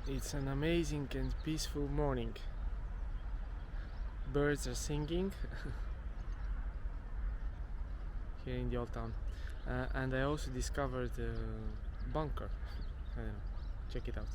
It's an amazing and peaceful morning. Birds are singing here in the old town. And I also discovered a bunker. I don't know. Check it out.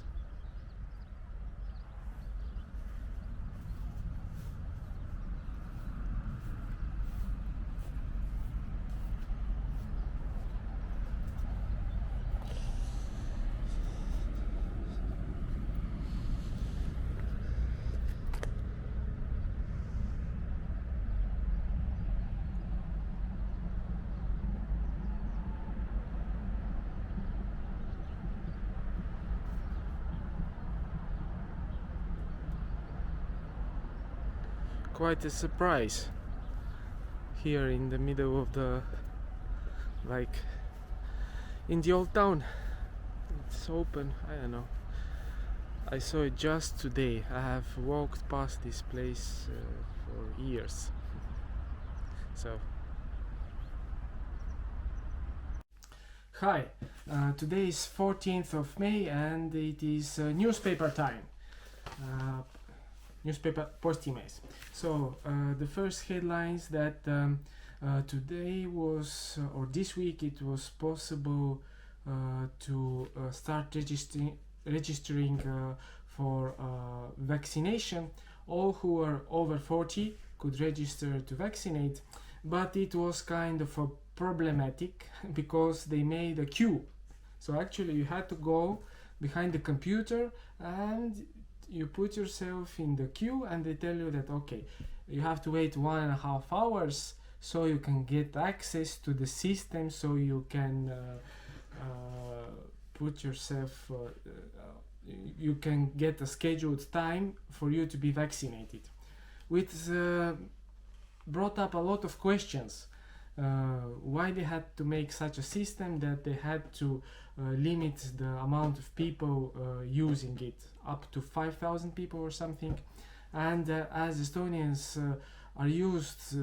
Quite a surprise here in the middle of the, like, in the old town. It's open. I don't know, I saw it just today. I have walked past this place for years. So hi, today is 14th of May and it is newspaper time. Newspaper postimees. So the first headlines that today was, or this week, it was possible to start registering for vaccination. All who are over 40 could register to vaccinate, but it was kind of a problematic because they made a queue. So actually you had to go behind the computer and you put yourself in the queue, and they tell you that okay, you have to wait 1.5 hours so you can get access to the system, so you can put yourself you can get a scheduled time for you to be vaccinated, which brought up a lot of questions. Why they had to make such a system that they had to limit the amount of people using it up to 5,000 people or something. And as Estonians are used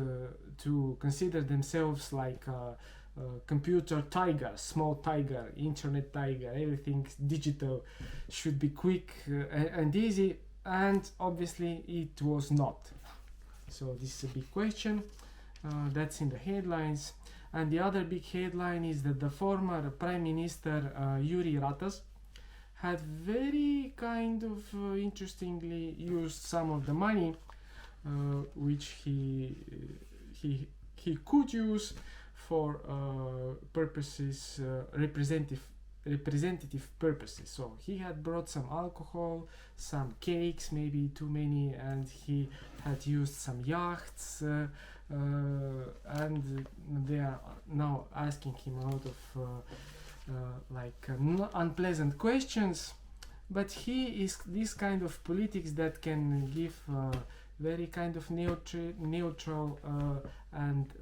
to consider themselves like computer tiger, small tiger, internet tiger, everything digital should be quick and easy, and obviously it was not. So this is a big question. That's in the headlines. And the other big headline is that the former Prime Minister Yuri Ratas had very kind of interestingly used some of the money which he could use for purposes, representative purposes. So he had brought some alcohol, some cakes, maybe too many, and he had used some yachts, and they are now asking him a lot of unpleasant questions. But he is this kind of politics that can give very kind of neutral and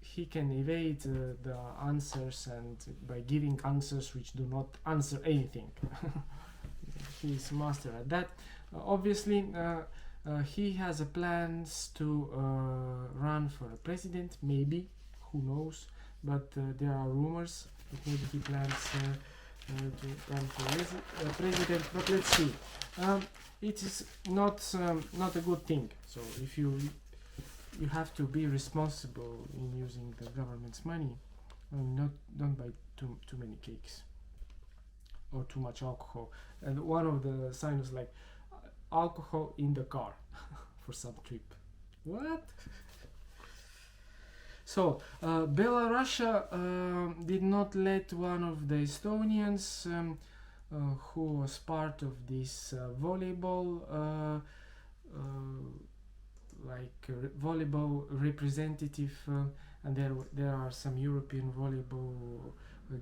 he can evade the answers, and by giving answers which do not answer anything. He is master at that. Obviously he has plans to run for a president, maybe, who knows, but there are rumors that maybe he plans to run for president, but let's see. It is not a good thing. So if you have to be responsible in using the government's money, don't buy too many cakes or too much alcohol. And one of the signs like alcohol in the car for some trip. What? So Belarus did not let one of the Estonians who was part of this volleyball volleyball representative, and there are some European volleyball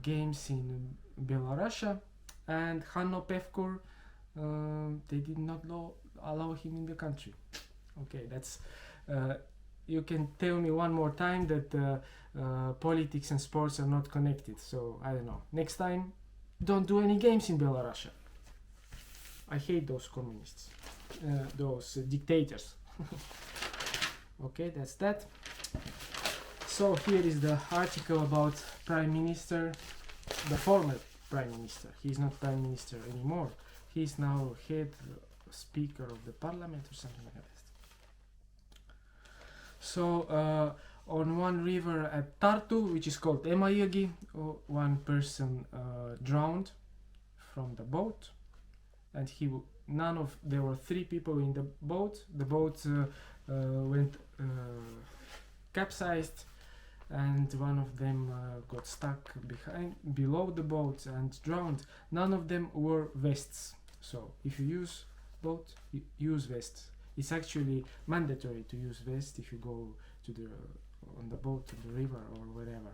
games in Belarus, and Hanno Pevkur, they did not allow him in the country. Okay, that's you can tell me one more time that politics and sports are not connected. So I don't know, next time don't do any games in Belarus. I hate those communists, those dictators. Okay, that's that. So here is the article about Prime Minister, the former prime minister. He's not prime minister anymore. He's now head speaker of the parliament or something like that. So on one river at Tartu, which is called Emajõgi, one person drowned from the boat, and there were 3 people in the boat. The boat went capsized, and one of them got stuck below the boat and drowned. None of them wore vests. So if you use boat, use vests. It's actually mandatory to use vest if you go on the boat to the river or wherever.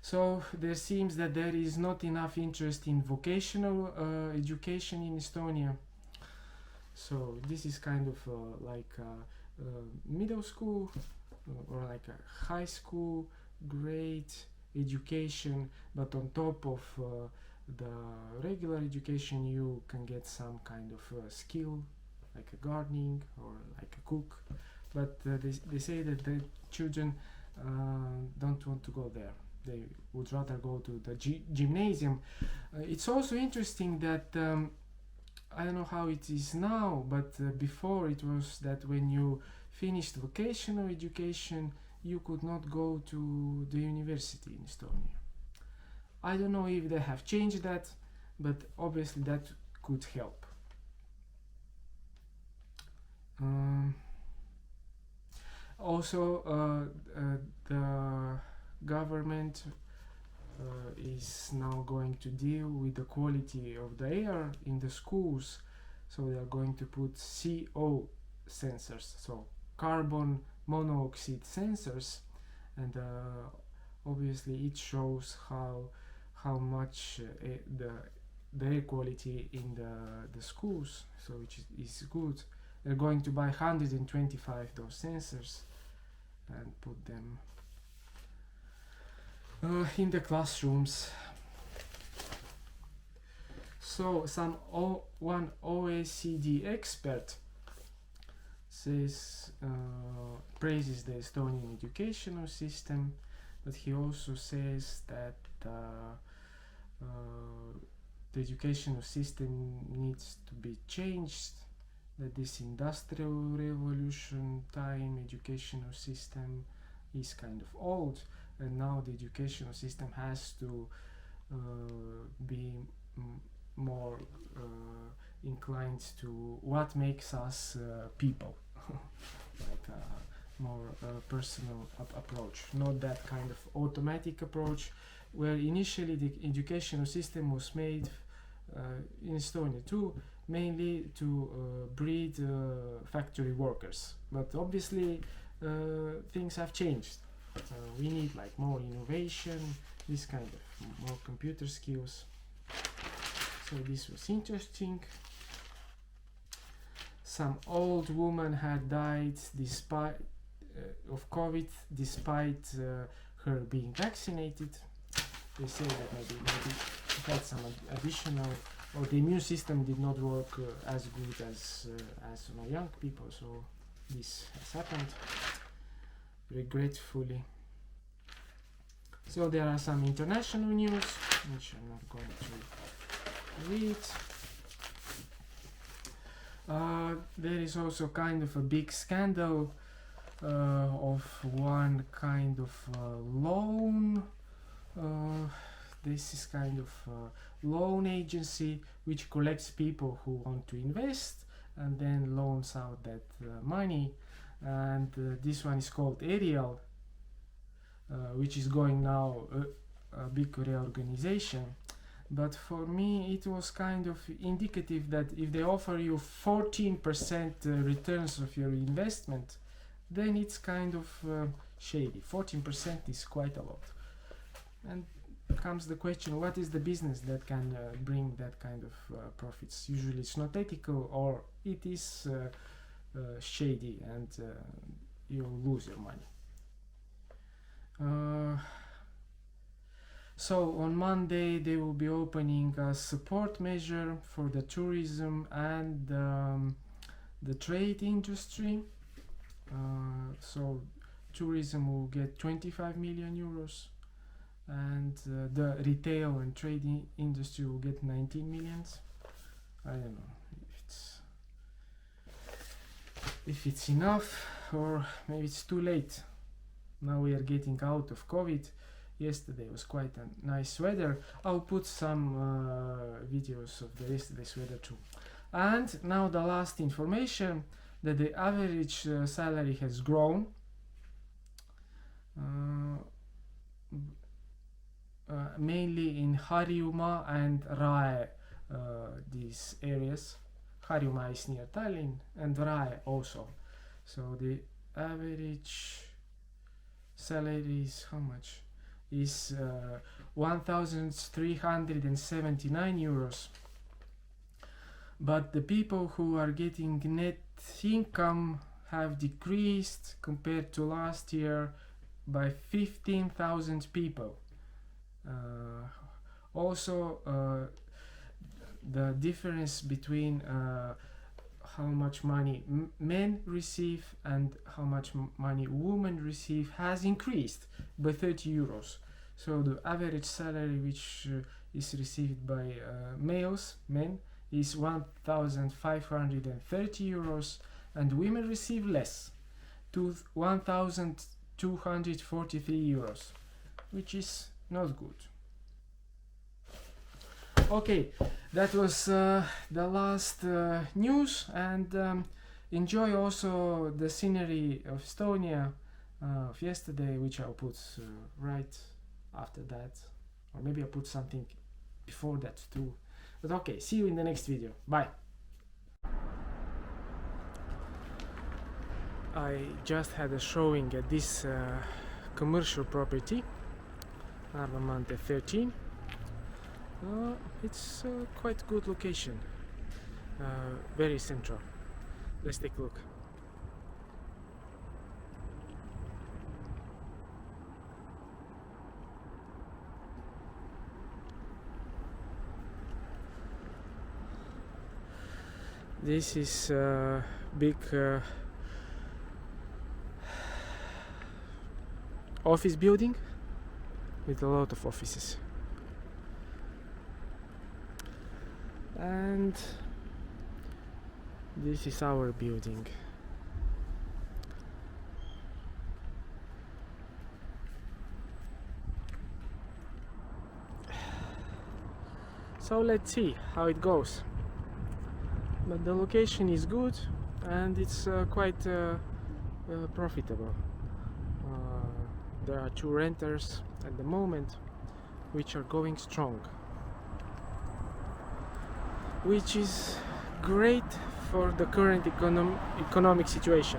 So there seems that there is not enough interest in vocational education in Estonia. So this is kind of like a middle school or like a high school grade education, but on top of the regular education you can get some kind of skill, like a gardening or like a cook. But they say that the children don't want to go there. They would rather go to the gymnasium. It's also interesting that I don't know how it is now, but before it was that when you finished vocational education, you could not go to the university in Estonia. I don't know if they have changed that, but obviously that could help. Also, the government is now going to deal with the quality of the air in the schools, so they are going to put CO sensors, so carbon monoxide sensors, and obviously it shows how much the air quality in the schools, so which is good. They're going to buy 125 those sensors and put them in the classrooms. So one OECD expert says praises the Estonian educational system, but he also says that the educational system needs to be changed, that this industrial revolution time educational system is kind of old, and now the educational system has to be more inclined to what makes us people, like a more personal approach, not that kind of automatic approach where initially the educational system was made in Estonia too, mainly to breed factory workers, but obviously things have changed. We need like more innovation, this kind of more computer skills. So this was interesting. Some old woman had died despite of COVID despite her being vaccinated. They say that maybe she had some additional, or the immune system did not work as good as on young people, so this has happened, regretfully. So there are some international news, which I'm not going to read. There is also kind of a big scandal of one kind of loan. This is kind of a loan agency which collects people who want to invest and then loans out that money, and this one is called Ariel, which is going now a big reorganization. But for me it was kind of indicative that if they offer you 14% returns of your investment, then it's kind of shady. 14% is quite a lot. And comes the question, what is the business that can bring that kind of profits? Usually it's not ethical, or it is shady, and you'll lose your money. So on Monday they will be opening a support measure for the tourism and the trade industry. So tourism will get 25 million euros, and the retail and trading industry will get 19 millions. I don't know if it's enough, or maybe it's too late. Now we are getting out of COVID. Yesterday was quite a nice weather. I'll put some videos of the yesterday's weather too. And now the last information, that the average salary has grown. Mainly in Harjumaa and Rae, these areas. Harjumaa is near Tallinn and Rae also. So the average salary is how much? Is 1,379 euros. But the people who are getting net income have decreased compared to last year by 15,000 people. Also, the difference between how much money men receive and how much money women receive has increased by 30 euros. So the average salary which is received by men, is 1,530 euros, and women receive less, to 1,243 euros, which is not good. Okay, that was the last news, and enjoy also the scenery of Estonia of yesterday, which I'll put right after that, or maybe I'll put something before that too. But okay, see you in the next video. Bye. I just had a showing at this commercial property, Arlamante 13. It's quite good location, very central. Let's take a look. This is a big office building with a lot of offices. And this is our building. So let's see how it goes. But the location is good and it's quite profitable. There are 2 renters at the moment which are going strong, which is great for the current economic situation.